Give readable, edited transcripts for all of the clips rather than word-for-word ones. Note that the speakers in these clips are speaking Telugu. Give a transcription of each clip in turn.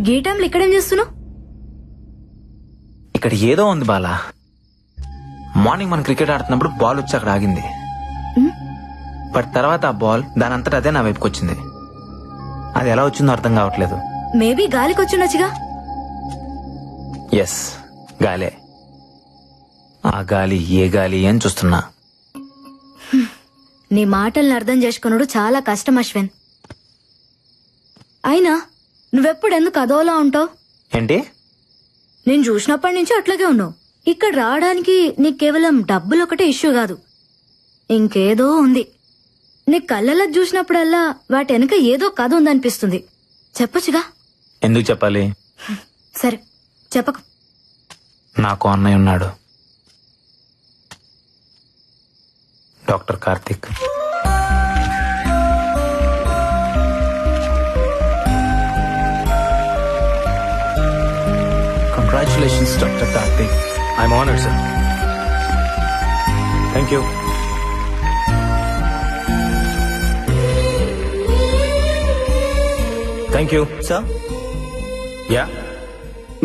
గే టైంలో ఇక్కడేం చేస్తున్నావు? ఇక్కడ ఏదో ఉంది బాలా. మార్నింగ్ మనం క్రికెట్ ఆడుతున్నప్పుడు బాల్ వచ్చి అక్కడ ఆగింది. బట్ తర్వాత ఆ బాల్ దాని అంతటా అదే నా వైపుకి వచ్చింది. అది ఎలా వచ్చిందో అర్థం కావట్లేదు. మేబీ గాలికి వచ్చిండొచ్చుగా. ఎస్, గాలే. ఆ గాలి ఏ గాలి అని చూస్తున్నా. నీ మాటల్ని అర్థం చేసుకున్నాడు చాలా కష్టం అశ్విన్. అయినా నువ్వెప్పుడు ఎందుకు అదోలా ఉంటావు? ఏంటి? నేను చూసినప్పటి నుంచి అట్లాగే ఉన్నావు. ఇక్కడ రావడానికి నీకు కేవలం డబ్బులు ఒకటే ఇష్యూ కాదు, ఇంకేదో ఉంది. నీ కళ్ళలో చూసినప్పుడల్లా వాటి వెనక ఏదో కథ ఉందనిపిస్తుంది. చెప్పొచ్చుగా. ఎందుకు చెప్పాలి? సరే చెప్పకు. నాకు అన్నయ్య ఉన్నాడు, doctor Karthik. Congratulations, Dr. Karthik. I'm honored, sir. Thank you. Thank you. Sir, Yeah?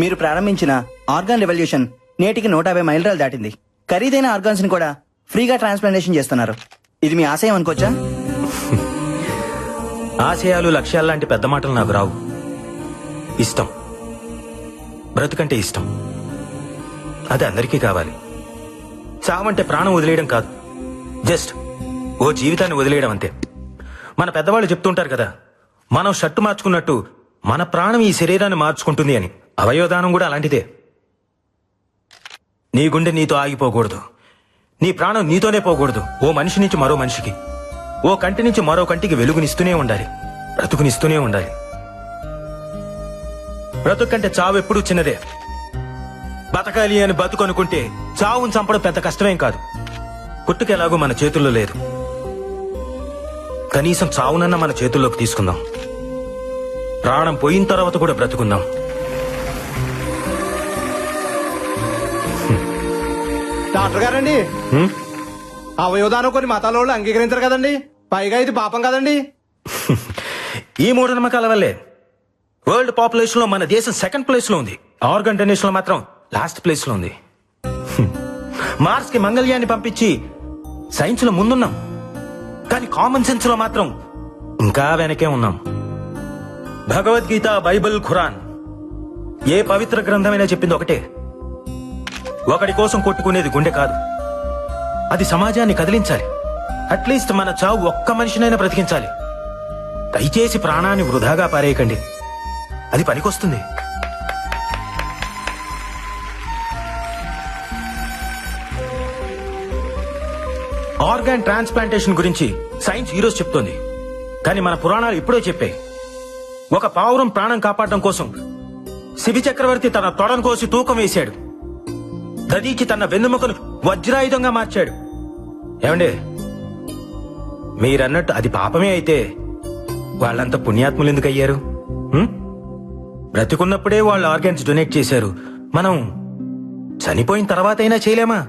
మీరు ప్రారంభించిన ఆర్గాన్ రెవల్యూషన్ నేటికి 150 మైలురాలు దాటింది. ఖరీదైన ఆర్గాన్స్ ని కూడా ఫ్రీగా ట్రాన్స్ప్లాంటేషన్ చేస్తున్నారు. ఇది మీ ఆశయం అనుకోవచ్చా? ఆశయాలు లక్ష్యాలు లాంటి పెద్ద మాటలు నాకు రావు. ఇష్టం, బ్రతుకంటే ఇష్టం. అది అందరికీ కావాలి. చావంటే ప్రాణం వదిలేయడం కాదు, జస్ట్ ఓ జీవితాన్ని వదిలేయడం అంతే. మన పెద్దవాళ్ళు చెప్తుంటారు కదా, మనం షర్టు మార్చుకున్నట్టు మన ప్రాణం ఈ శరీరాన్ని మార్చుకుంటుంది అని. అవయవదానం కూడా అలాంటిదే. నీ గుండె నీతో ఆగిపోకూడదు, నీ ప్రాణం నీతోనే పోకూడదు. ఓ మనిషి నుంచి మరో మనిషికి, ఓ కంటి నుంచి మరో కంటికి వెలుగునిస్తూనే ఉండాలి, బ్రతుకునిస్తూనే ఉండాలి. బ్రతుకంటే చావు ఎప్పుడూ చిన్నదే. బతకాలి అని బతుకు అనుకుంటే చావును చంపడం పెద్ద కష్టమేం కాదు. పుట్టుకెలాగూ మన చేతుల్లో లేదు, కనీసం చావునన్నా మన చేతుల్లోకి తీసుకుందాం. ప్రాణం పోయిన తర్వాత కూడా బ్రతుకుందాం. డాక్టర్ గారండి, అవయవదానం కొన్ని మతాల వాళ్ళు అంగీకరించారు కదండి, పైగా ఇది పాపం కదండి. ఈ మూఢనమ్మకాల వల్లే వరల్డ్ పాపులేషన్ లో మన దేశం సెకండ్ ప్లేస్ లో ఉంది. ఆర్గన్ డొనేషన్ లో మాత్రం లాస్ట్ ప్లేస్ లో ఉంది. మార్స్ కి మంగళ్యాన్ని పంపించి సైన్స్ లో ముందున్నాం, కానీ కామన్ సెన్స్ లో మాత్రం ఇంకా వెనకే ఉన్నాం. భగవద్గీత, బైబిల్, ఖురాన్ ఏ పవిత్ర గ్రంథమైనా చెప్పింది ఒకటే, ఒకడి కోసం కొట్టుకునేది గుండె కాదు, అది సమాజాన్ని కదిలించాలి. అట్లీస్ట్ మన చావు ఒక్క మనిషినైనా బ్రతికించాలి. దయచేసి ప్రాణాన్ని వృధాగా పారేయకండి, అది పనికొస్తుంది. ఆర్గాన్ ట్రాన్స్ప్లాంటేషన్ గురించి సైన్స్ ఈరోజు చెప్తోంది, కానీ మన పురాణాలు ఇప్పుడే చెప్పాయి. ఒక పావురం ప్రాణం కాపాడడం కోసం శిబి చక్రవర్తి తన తొడను కోసి తూకం వేశాడు. దదీచి తన వెన్నెముకను వజ్రాయుధంగా మార్చాడు. ఏమండే, మీరన్నట్టు అది పాపమే అయితే వాళ్ళంతా పుణ్యాత్ములు ఎందుకు అయ్యారు? బ్రతికున్నప్పుడే వాళ్ళు ఆర్గాన్స్ డొనేట్ చేశారు, మనం చనిపోయిన తర్వాత అయినా చేయలేమా?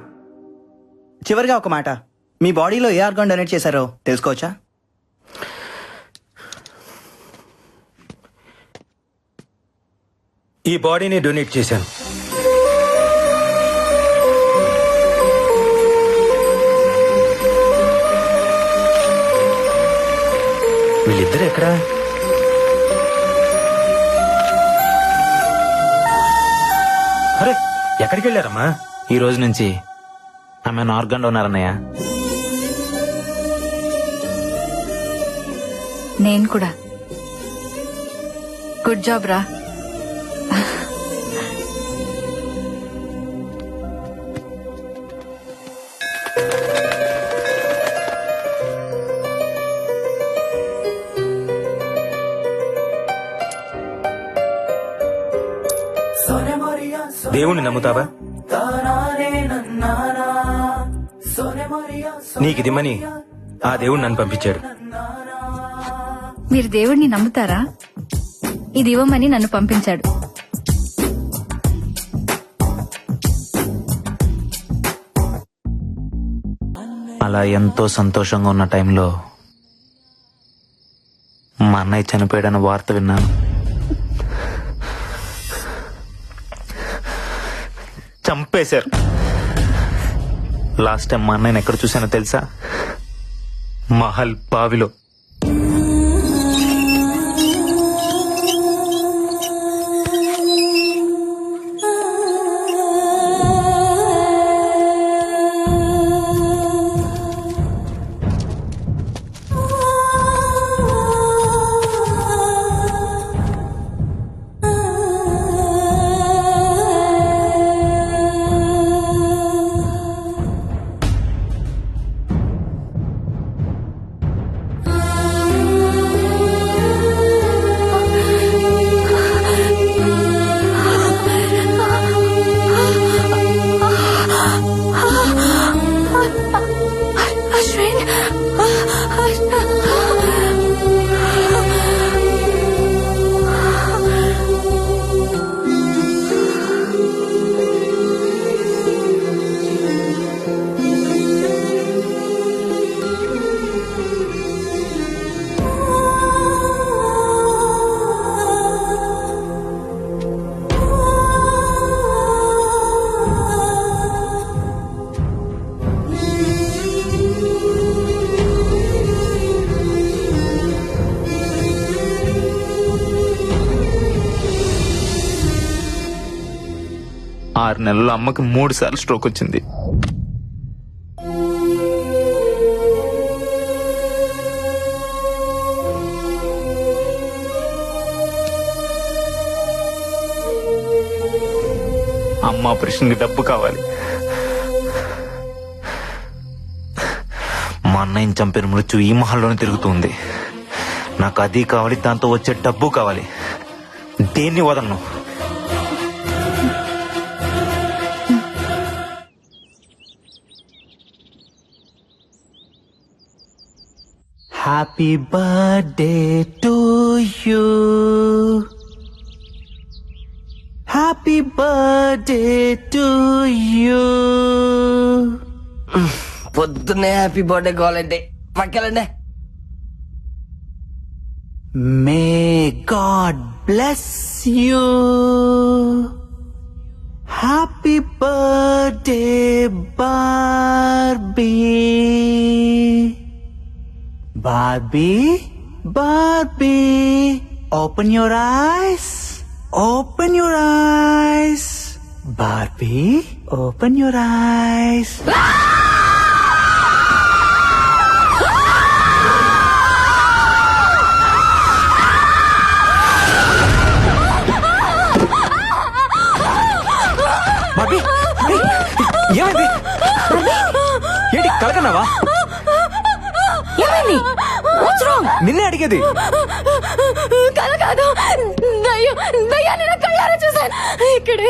చివరిగా ఒక మాట, మీ బాడీలో ఏ ఆర్గాన్ డొనేట్ చేశారో తెలుసుకోవచ్చా? ఈ బాడీని డొనేట్ చేశాను. వీళ్ళిద్దరు ఎక్కడా? అరే, ఎక్కడికి వెళ్ళారమ్మా? ఈ రోజు నుంచి ఆమె ఆర్గాన్ డోనర్ అన్నయ్య. నేను కూడా. గుడ్ జాబ్ రా. దేవుణ్ణి నమ్ముతావా? నీకిదిమ్మని ఆ దేవుడు నన్ను పంపించాడు. మీరు దేవుడిని నమ్ముతారా? ఇది ఇవ్వమని నన్ను పంపించాడు. అలా ఎంతో సంతోషంగా ఉన్న టైంలో మా అన్నయ్య చనిపోయాడన్న వార్త విన్నాను. చంపేశారు. లాస్ట్ టైం మా అన్నయ్యని ఎక్కడ చూసానో తెలుసా? మహల్ బావిలో. అశ్విన్ ఆరు నెలల్లో అమ్మకి 3 సార్లు స్ట్రోక్ వచ్చింది. అమ్మ ఆపరేషన్కి డబ్బు కావాలి. మా అన్నయ్యని చంపిన మృత్యు ఈ మహల్లోనే తిరుగుతుంది. నాకు అది కావాలి, దాంతో వచ్చే డబ్బు కావాలి. దేన్ని వదలను. Happy birthday to you. Happy birthday to you. పొద్దున్నే హ్యాపీ బర్త్డే కావాలంటే పక్కెళ్ళండి. May God bless you. Happy birthday, Barbie. Barbie, open your eyes. Open your eyes. Barbie, open your eyes. Barbie, ఏమైంది? ఏంటి కలకన్నావా? ఏమైంది? What's wrong? నిన్నే అడిగేది. కల కాదు, దయ్యాన్ని నా కళ్ళారా చూసాను. ఇక్కడే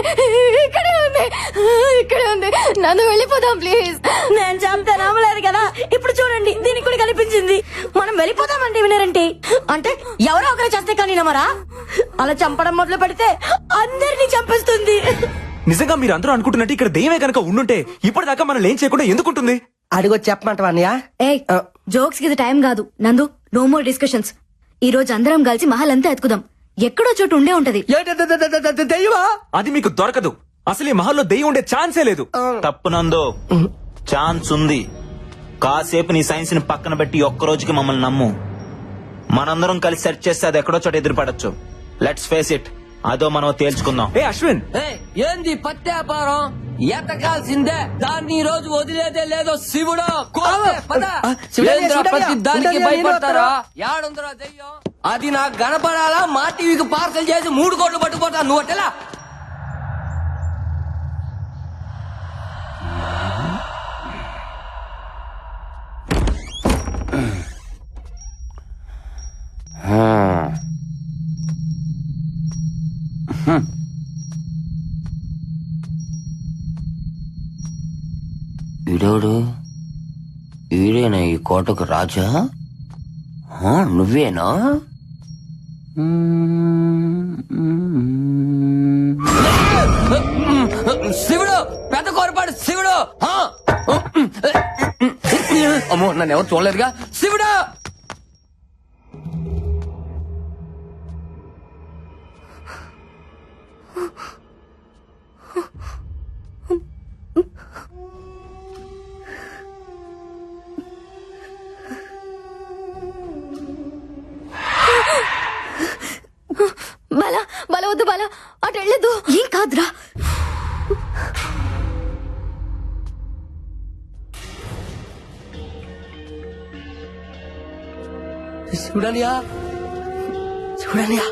ఉంది. నన్ను వెళ్ళిపోదాం ప్లీజ్. నేను చంపితే నమ్మలేదు కదా, ఇప్పుడు చూడండి దీనికి కూడా కనిపించింది. మనం వెళ్ళిపోదామంటే వినరంటే, అంటే ఎవరో ఒకరు చేస్తే కానీ నమ్మరా? అలా చంపడం మొదలు పెడితే అందరినీ చంపేస్తుంది. నిజంగా మీరు అందరూ అనుకుంటున్నట్టు ఇక్కడ దెయ్యమే కనుక ఉండుంటే ఇప్పటిదాకా మనం ఏం చేయకుండా ఎందుకుంటుంది? అడిగొచ్చి చెప్పమంటావా అన్నయ్య? ఏయ్, జోక్స్ కి ఇది టైం కాదు. నందు, నో మోర్ డిస్కషన్స్. ఈ రోజు అందరం కలిసి మహల్ అంతా ఎత్తుకుదాం. ఎక్కడో చోటు ఉండే ఉంటది. దెయ్యమా? అది మీకు దొరకదు. అసలు ఈ మహల్లో దెయ్యం ఉండే ఛాన్సే లేదు. తప్పునందో ఛాన్స్ ఉంది. కాసేపు నీ సైన్స్ ని పక్కన పెట్టి ఒక్క రోజుకి మమ్మల్ని నమ్ము. మనందరం కలిసి సెర్చ్ చేస్తే అది ఎక్కడో చోట ఎదురుపడచ్చు. Let's face it. అదో మనం తేల్చుకుందాం. ఏ అశ్విన్, ఏంది పత్యాపారం? ఎతకాల్సిందే, దాన్ని ఈ రోజు వదిలేదే లేదో శివుడు. ప్రతి దానికి భయపడతారా? యాడుందరా దెయ్యం? అది నాకు కనపడాలా? మా టీవీకి పార్సల్ చేసి 3 కోట్లు పట్టుకుపోతా. నువ్వు అట్టెలా? వీడోడు వీడేనా ఈ కోటకు రాజా? నువ్వేనా? శివుడు, పెద్ద కోరపాడు శివుడు. అమ్మో, నన్ను ఎవరు చూడలేదుగా. శివుడు, వద్దు బాలా, అటు వెళ్ళదు. ఏం కాదురా. చూడనియా చూడనియా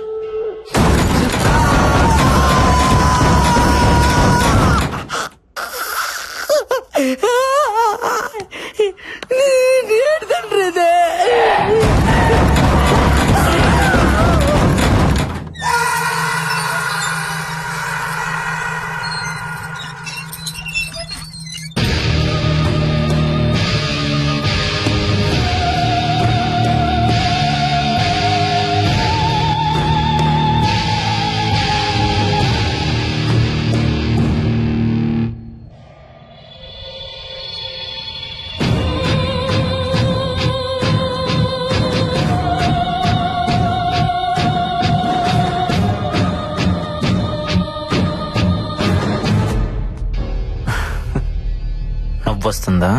నవ్వొస్తుందా?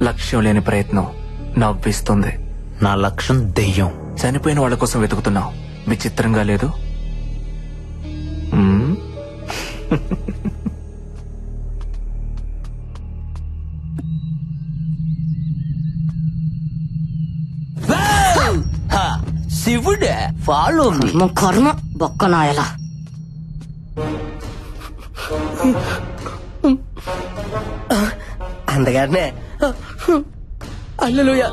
లక్ష్యం లేని ప్రయత్నం నవ్విస్తుంది. నా లక్ష్యం దెయ్యం. చనిపోయిన వాళ్ళ కోసం వెతుకుతున్నావు. విచిత్రంగా లేదు? మ్మ్? శివుడే ఫాలో మీ. కర్మ బొక్కనాయలా. అందగానే అల్లెలుయ,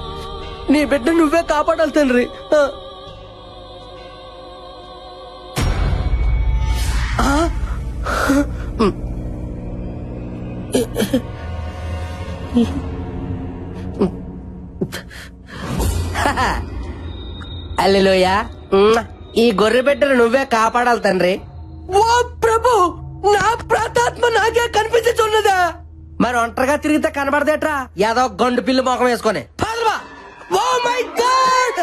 నీ బిడ్డ నువ్వే కాపాడాలి తండ్రి. అల్లెలుయ, ఈ గొర్రె బిడ్డను నువ్వే కాపాడాలి తండ్రి. ఓ ప్రభు, నా ప్రాతాత్మ నాకే కనిపించున్నదా? మరి ఒంటరిగా తిరిగితే కనబడదేట్రా ఏదో గండు పిల్లి మొఖం వేసుకొని. Oh my God!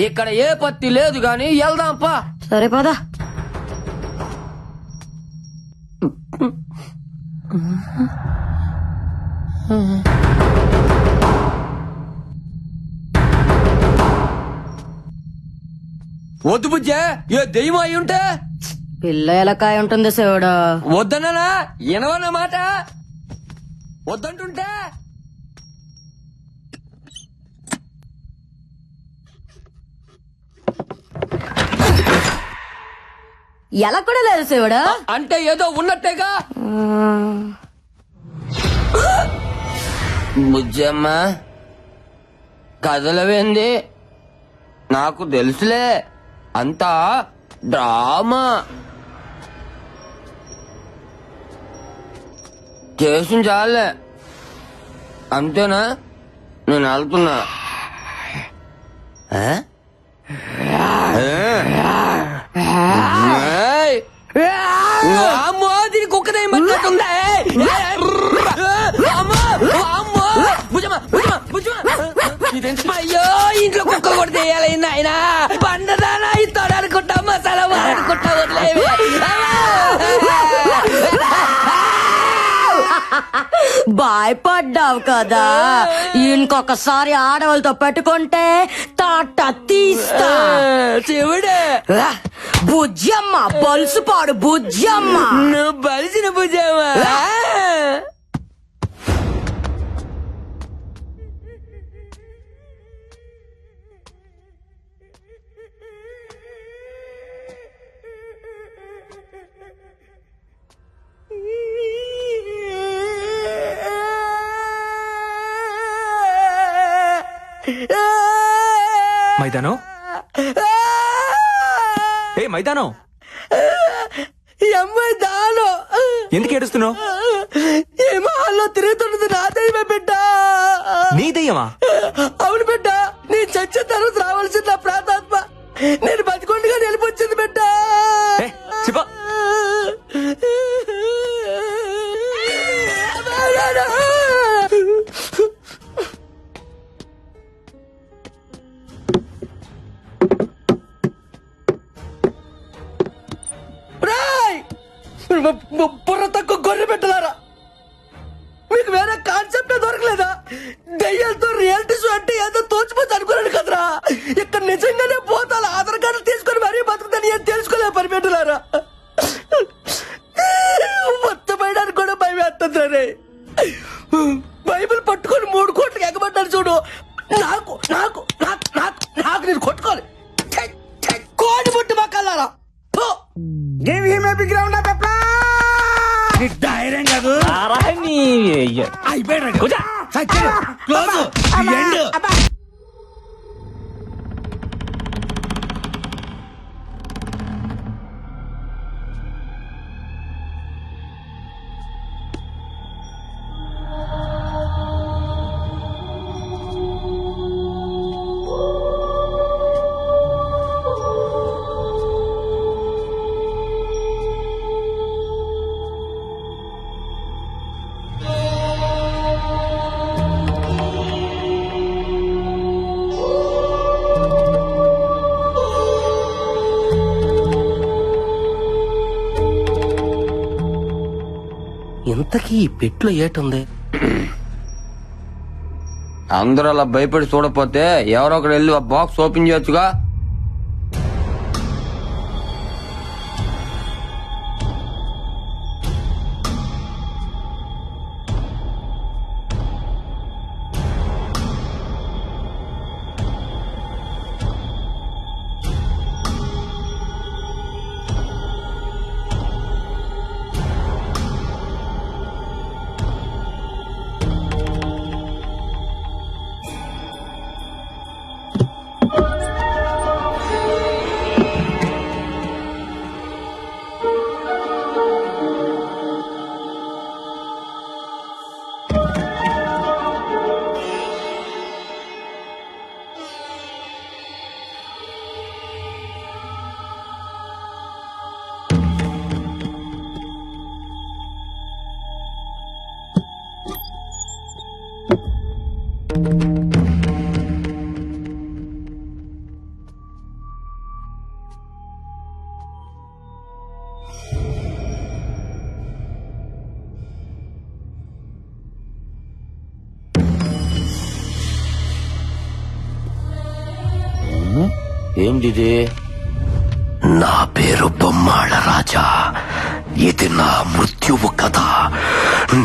ఇక్కడ ఏ పత్తి లేదు గాని వెళ్దాంపా. సరే పదా. వద్దు బుజ్జే, ఏ దెయ్యం అయి ఉంటే. పిల్ల ఎలకాయ ఉంటుంది శివుడు. వద్దన్నా వినవన్న మాట. వద్దంటుంటే ఎలా కూడా లేదు శివుడు. అంటే ఏదో ఉన్నట్టేగా. బుజ్జమ్మ కదలవేంది? నాకు తెలుసులే, అంతా డ్రామా చేసిన చాలే. అంతేనా? నేను వెళ్తున్నా. అమ్మో, దీని కుక్కదే మట్టుందా? అయ్యో, ఇంట్లో కుక్క కూడా చేయాలి నాయన. పండదానా ఇస్తాడు అనుకుంటా, మసాలా అనుకుంటా వదిలేవి. భయపడ్డావు కదా, ఇంకొకసారి ఆడవాళ్ళతో పెట్టుకుంటే తాట తీస్తా. శివుడే, బుజ్జమ్మ బలుసుపాడు బుజ్జమ్మ. నువ్వు బలిసిన బుజ్జమ్మ. మైదానం, ఏ మైదానం, అమ్మాయి దాను ఎందుకు ఏడుస్తున్నావు? ఈ మహల్లో తిరుగుతున్నది నా దైవమే బిడ్డ. నీ దయ్యమా? అవును బిడ్డ, నీ చచ్చిన తర్వాత రావాల్సిన నా ప్రాతాత్మ నేను బతికొండగా నిలిపొచ్చింది బిడ్డ. ఏ, చెప్పా. బుర్ర తక్కువ గొర్రె పెట్టలారా, మీకు వేరే కాన్సెప్ట్ దొరకలేదా? దయ్యాలతో రియాలిటీ షో అంటే ఏదో తోచిపోతే అనుకున్నాను కదరా. ఇక్కడ నిజంగానే పోతాను ఆధార్ కార్డు తీసుకొని మరీ బతుకుతాను ఏం తెలుసుకోలే పరిపెట్టలారా. మొత్తం పడడానికి కూడా భయం వేస్తుంది రే. బైబిల్ పట్టుకొని 3 కోట్లకి ఎగబడ్డాను చూడు. నాకు నాకు నాకు నాకు నాకు నేను కొట్టుకోవాలి. కోడి పుట్టి మొక్కలారా. ధైర్యం కాదు అయిపోయాడు. ఇంతకీ ఈ పెట్లో ఏటుంది? అందరూ అలా భయపడి చూడపోతే ఎవరో ఒకరు వెళ్ళి ఆ బాక్స్ ఓపెన్ చేయొచ్చుగా. ఏంటిది? నా పేరు బొమ్మాళ రాజా. ఇది నా మృత్యువు కథ.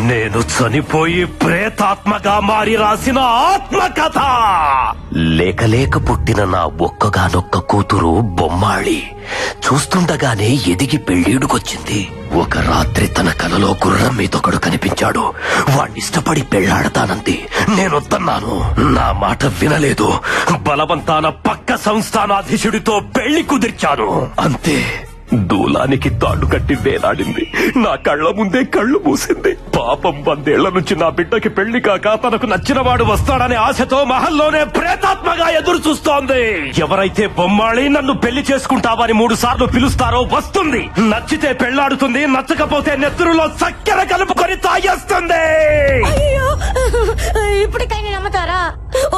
నేను చనిపోయి ప్రేతాత్మగా మారి రాసిన ఆత్మకథ. లేక లేక పుట్టిన నా ఒక్కగానొక్క కూతురు బొమ్మాళి చూస్తుండగానే ఎదిగి పెళ్ళీడుకొచ్చింది. ఒక రాత్రి తన కలలో గుర్రం మీదొకడు కనిపించాడు. వాణ్ణిష్టపడి పెళ్లాడతానంది. నేనొద్దన్నాను. నా మాట వినలేదు. బలవంతాన పక్క సంస్థానాధీశుడితో పెళ్లి కుదిర్చాను. అంతే, దూలానికి తాడు కట్టి వేలాడింది. నా కళ్ళ ముందే కళ్ళు మూసింది. పాపం 100 ఏళ్ల నుంచి నా బిడ్డకి పెళ్లి కాక తనకు నచ్చిన వాడు వస్తాడనే ఆశతో మహల్లోనే ప్రేతాత్మగా ఎదురు చూస్తోంది. ఎవరైతే బొమ్మాళి నన్ను పెళ్లి చేసుకుంటావని 3 సార్లు పిలుస్తారో వస్తుంది. నచ్చితే పెళ్లాడుతుంది, నచ్చకపోతే నెత్తురులో చక్కెర కలుపుకొని తాగేస్తుంది. ఇప్పటికైనా నమ్ముతారా?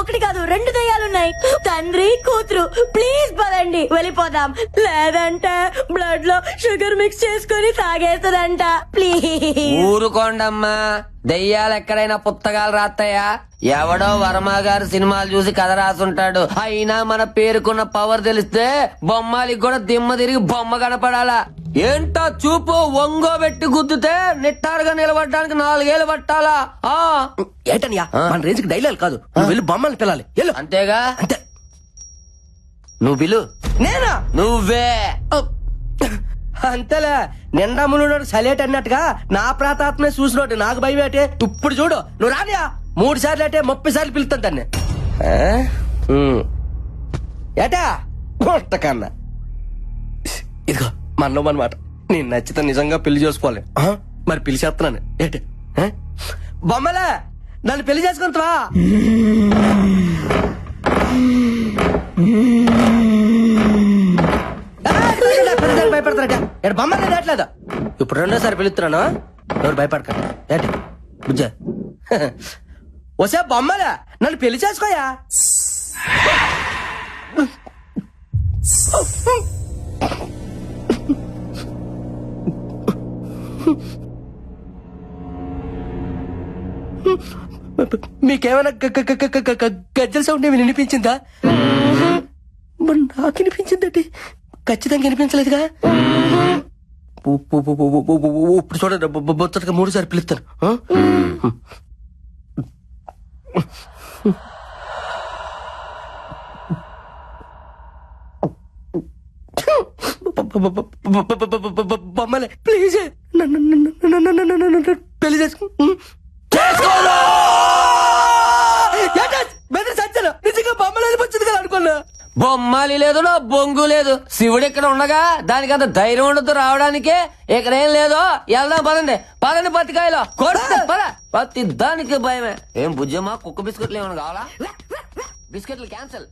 1 కాదు 2 దయ్యాలున్నాయి. తండ్రి కూతురు. ప్లీజ్ పదండి వెళ్ళిపోదాం. లేదంటే బ్లడ్ లో షుగర్ మిక్స్ చేసుకుని తాగేస్తుందంట. ప్లీజ్ ఊరుకోండమ్మా. దెయ్యాలు ఎక్కడైనా పుస్తకాలు రాస్తాయా? ఎవడో వర్మ గారు సినిమాలు చూసి కథ రాసుంటాడు. అయినా మన పేరుకున్న పవర్ తెలిస్తే బొమ్మాలికి కూడా దిమ్మ తిరిగి బొమ్మ కనపడాలా? ఏంటో చూపు ఒంగోబెట్టి గుద్దుతే నిట్టారుగా నిలబడడానికి 4 ఏళ్ళు పట్టాలా? ఏటనియా మన రేంజ్ కి డైలాగ్ కాదు. నువ్వు వెళ్ళి బొమ్మని పిల్లాలి. అంతేగా? అంతే. నువ్వు పిలు. నేనా? నువ్వే. అంతేలే. నిండా మునుడు సలేట్ అన్నట్టుగా నా ప్రాతాత్మే చూసినోటి నాకు భయం ఏంటే? ఇప్పుడు చూడు, నువ్వు రానియా 3 సార్లు అంటే 30 సార్లు పిలుస్తాను దాన్ని. ఏటా కన్నా ఇదిగో మనలో అనమాట. నేను నచ్చితే నిజంగా పెళ్లి చేసుకోవాలి. మరి పిలిచేస్తున్నాను. ఏంటి బొమ్మలే నన్ను పెళ్లి చేసుకుంటావా? భయపడతారట. ఇక్కడ బొమ్మలే రావట్లేదు. ఇప్పుడు 2వ సారి పిలుస్తున్నాను. ఎవరు భయపడకండి. ఏంటి బుజ్జ వసే బొమ్మలే నన్ను పెళ్లి చేసుకోయా? మీకేమైనా గజ్జల సౌండ్ ఏమి వినిపించిందా? మరి నాకు వినిపించిందండి. ఖచ్చితంగా వినిపించలేదుగా. ఇప్పుడు చూడండి, బొచ్చటగా 3 సార్లు పిలుస్తాను. బొమ్మలే ప్లీజ్ పెళ్లి చేసుకోను. సచ్చాను నిజంగా బొమ్మలు వచ్చింది కదా అనుకున్నా. బొమ్మాలి లేదు నా బొంగు లేదు. శివుడు ఇక్కడ ఉండగా దానికి అంత ధైర్యం ఉండదు రావడానికే. ఇక్కడేం లేదో వెళ్దాం పదండి. పదండి పత్తికాయలో కొడితే పద. పత్తి దానికి భయమే. ఏం బుజ్జమ్మా కుక్క బిస్కెట్లు ఏమైనా కావాలా? బిస్కెట్లు క్యాన్సల్.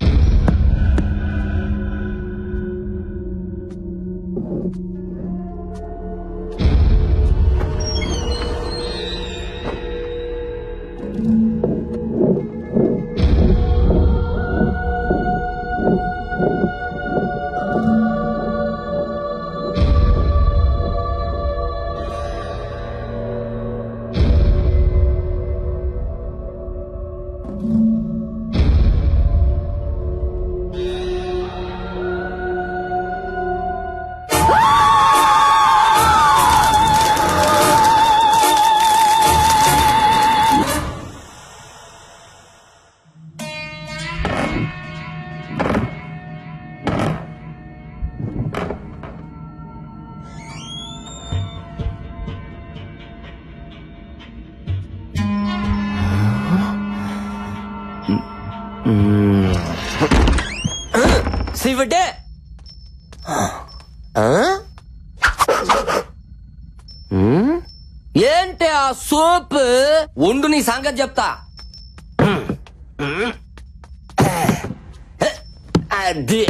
శివుడే ఏంటి ఆ సోప్? ఉండు నీ సంగతి చెప్తా. అది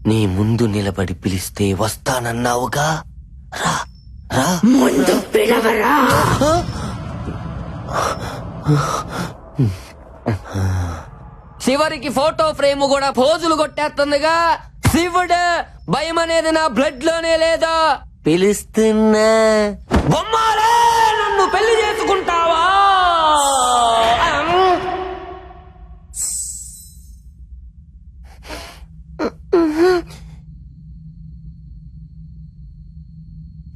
నీ ముందు నిలబడి పిలిస్తే వస్తానన్నావుగా. రా రా ముందు పిలవరా. చివరికి ఫోటో ఫ్రేమ్ కూడా పోజులు కొట్టేస్తుందిగా. శివుడు భయం అనేది నా బ్లడ్ లోనే లేదా. పిలుస్తున్నా బొమ్మాలే నన్ను పెళ్లి చేసుకుంటావా?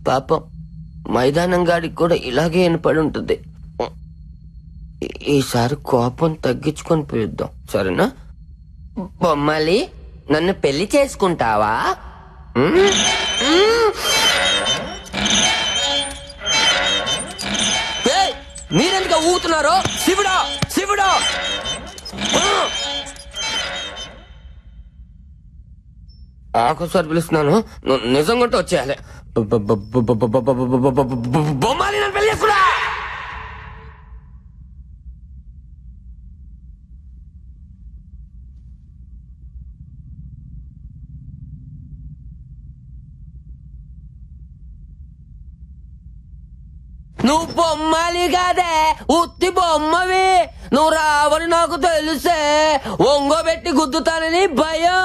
పాపం మైదానం గాడికి కూడా ఇలాగే వినపడి ఉంటుంది. ఈసారి కోపం తగ్గించుకొని పిలుద్దాం సరేనా? బొమ్మలి నన్ను పెళ్లి చేసుకుంటావా? మీరెందుకు ఊగుతున్నారో? శివుడా శివుడా ఆకోసారి పిలుస్తున్నాను. నిజంగా వచ్చేయాలి. బొమ్మాలి నన్ను పెళ్లి చేసుకున్నా. నువ్వు బొమ్మాలి కాదే, ఉత్తి బొమ్మవి. నువ్వు రావని నాకు తెలుసే. ఒంగోబెట్టి గుద్దుతానని భయం.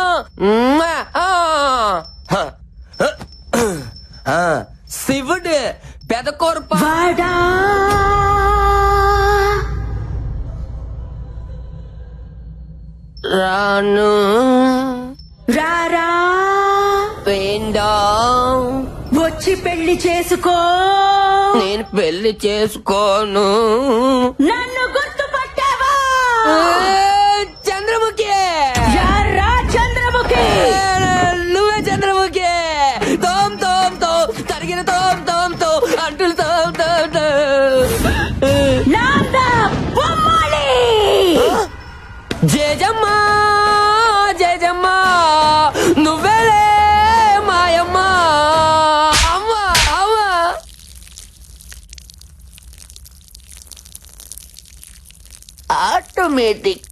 శివుడు పెదకొరప రాను రారా వేండా వచ్చి పెళ్లి చేసుకో. నేను పెళ్లి చేసుకోను. నన్ను గుర్తుపట్టావా? చంద్రముఖి. చంద్రముఖి నువ్వే చంద్రముఖి. తోమ్ తోమ్ తో తరిగిన తోమ్ తోమ్ తో అంటులు తోమ్ తోమ్ తో. జేజమ్మా జేజమ్మా నువ్వేలే మాయమ్మా. అమ్మా అమ్మా ఆటోమేటిక్.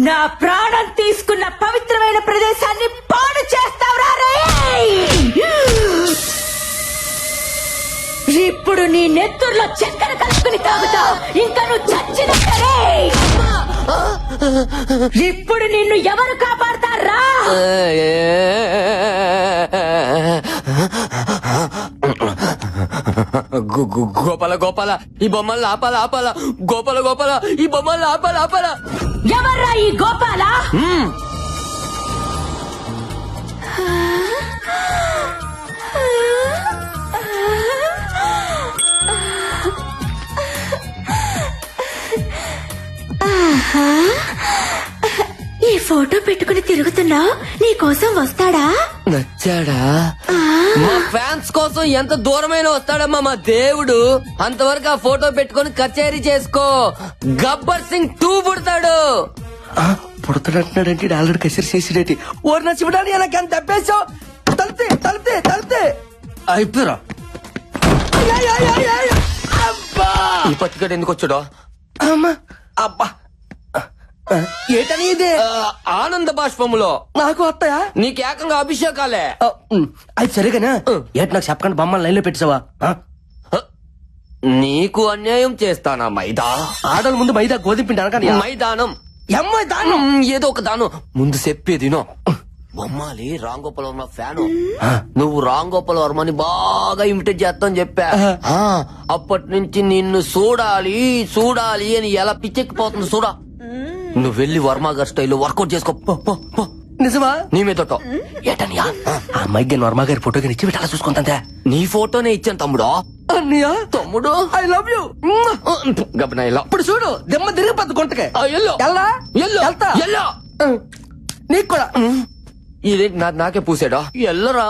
నా ప్రాణం తీసుకున్న పవిత్రమైన ప్రదేశాన్ని పాడు చేస్తావురా రే. ఇప్పుడు నీ నెత్తుర్లో చక్కెర కలుపుకుని తాగుతావు. ఇంకా నువ్వు చచ్చినట్టే. ఇప్పుడు నిన్ను ఎవరు కాపాడతారా? గోపాల గోపాల ఈ బొమ్మల్ని ఆపాల ఆపాల గోపాల గోపాల ఈ బొమ్మల్ని ఆపాల ఆపాల. ఎవర్రా ఈ గోపాల? ఈ ఫోటో పెట్టుకుని తిరుగుతున్నావు, నీ కోసం వస్తాడా? నచ్చాడా? మా ఫ్యాన్స్ కోసం ఎంత దూరమైన వస్తాడమ్మా మా దేవుడు. అంతవరకు ఆ ఫోటో పెట్టుకొని కచేరీ చేసుకో. గబ్బర్ సింగ్ 2 పుడతాడు. పుడతాడంటున్నాడంటే ఆల్రెడీ కసిరి చేసిడేటి. ఓరి నా శివడాని నాకు ఎంత తప్పేసావు. తలితే తలితే తలితే అయిపోయారా? ఈ పత్తికడ ఎందుకు వచ్చాడో? అమ్మా అబ్బా ఏటని ఇది? ఆనంద బాష్పములో నాకు వస్తాయా? నీకు ఏకంగా అభిషేకాలే. అది సరిగానా? ఏట నాకు చెప్పకుండా బొమ్మలు లైన్లో పెట్టేసావా? నీకు అన్యాయం చేస్తానా మైదా? ఆడల ముందు మైదా గోధుమ పిండి అనగా మైదానం ఎమ్మాయి దానం ఏదో ఒక దానం ముందు చెప్పేదినో. బొమ్మాలి రామ్ గోపాల్ వర్మ ఫ్యాను. నువ్వు రామ్ గోపాల్ వర్మని బాగా ఇమిటేట్ చేస్తావు చెప్పా. అప్పటి నుంచి నిన్ను చూడాలి చూడాలి అని ఎలా పిచ్చెక్కిపోతుంది చూడా. నువ్వు వెళ్ళి వర్మ గారి స్టైల్లో వర్కౌట్ చేసుకో. నిజమా? నీ మీదట ఏటనియా ఆ అమ్మాయికి వర్మ గారి ఫోటో కానీ ఇచ్చి పెట్టాలా చూసుకుంటా. నీ ఫోటోనే ఇచ్చాను తమ్ముడు. అన్నయ్య తమ్ముడు ఐ లవ్ యూ. గబనా ఇలా ఇప్పుడు చూడు దెమ్మ తిరిగిపోద్దు గుంటకే. ఎల్లో ఎల్లా ఎల్లో వెళ్తా. ఎల్లో నీకు కూడా ఇదే నాకే పూసాడా? ఎల్లరా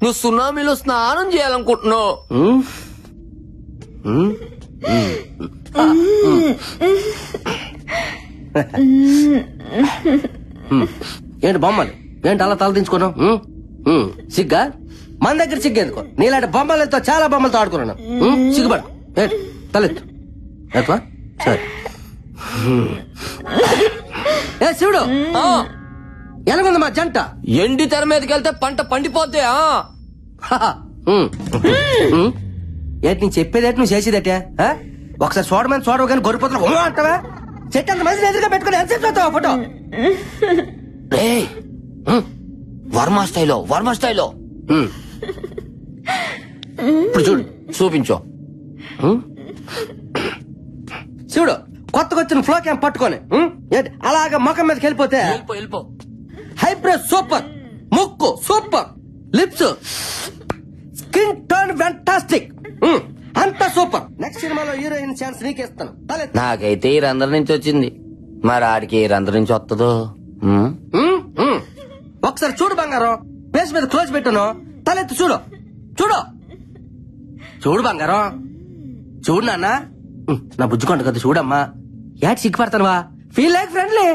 నువ్వు సునామీలో స్నానం చేయాలనుకుంటున్నావు. ఏంటి బొమ్మలు ఏంటి అలా తల దించుకున్నావు? సిగ్గా మన దగ్గర సిగ్గేందుకో. నీలాంటి బొమ్మలతో చాలా బొమ్మలతో ఆడుకున్నాను. సిగ్గుపడు ఏంటి తలెత్తు ఎత్తువా సరే. ఏ శివుడు ఎలాగుంది మా జంట? ఎండి తెర మీదకి వెళ్తే పంట పండిపోద్ది. ఏంటి నేను చెప్పేదేంటి నువ్వు చేసేదటే? ఒకసారి చూడమని చూడవు కానీ గొర్రెపోతులు అంటావా? చెట్టు అంత మంది ఎదురుగా పెట్టుకుని ఎంత చూస్తావా ఫోటో? వర్మ స్టైలో వర్మ స్టైలో ఇప్పుడు చూడు చూపించు. చూడు కొత్తగా వచ్చిన ఫ్లో క్యాంప్ పట్టుకొని ఏంటి అలాగా ముఖం మీదకి వెళ్ళిపోతే వెళ్ళిపో వెళ్ళిపో. హైబ్రో సూపర్, ముక్కు super, lips skin tone fantastic, అంతా సూపర్. నెక్స్ట్ సినిమాలో హీరోయిన్ ఛాన్స్ నీకేస్తాను. నాకైతే ఈ రంధ్రం నుంచి వచ్చింది, మరి ఆడికి ఈ రంధ్రం నుంచి వస్తుందో. ఒకసారి చూడు బంగారం, పేస్ మీద క్లోజ్ పెట్టాను, తలెత్తి చూడు చూడు చూడు బంగారం చూడు నాన్న. నా బుజ్జుకోండి కదా చూడమ్మా. యాడ్ సిగ్గుపడతానువా? Feel like friendly.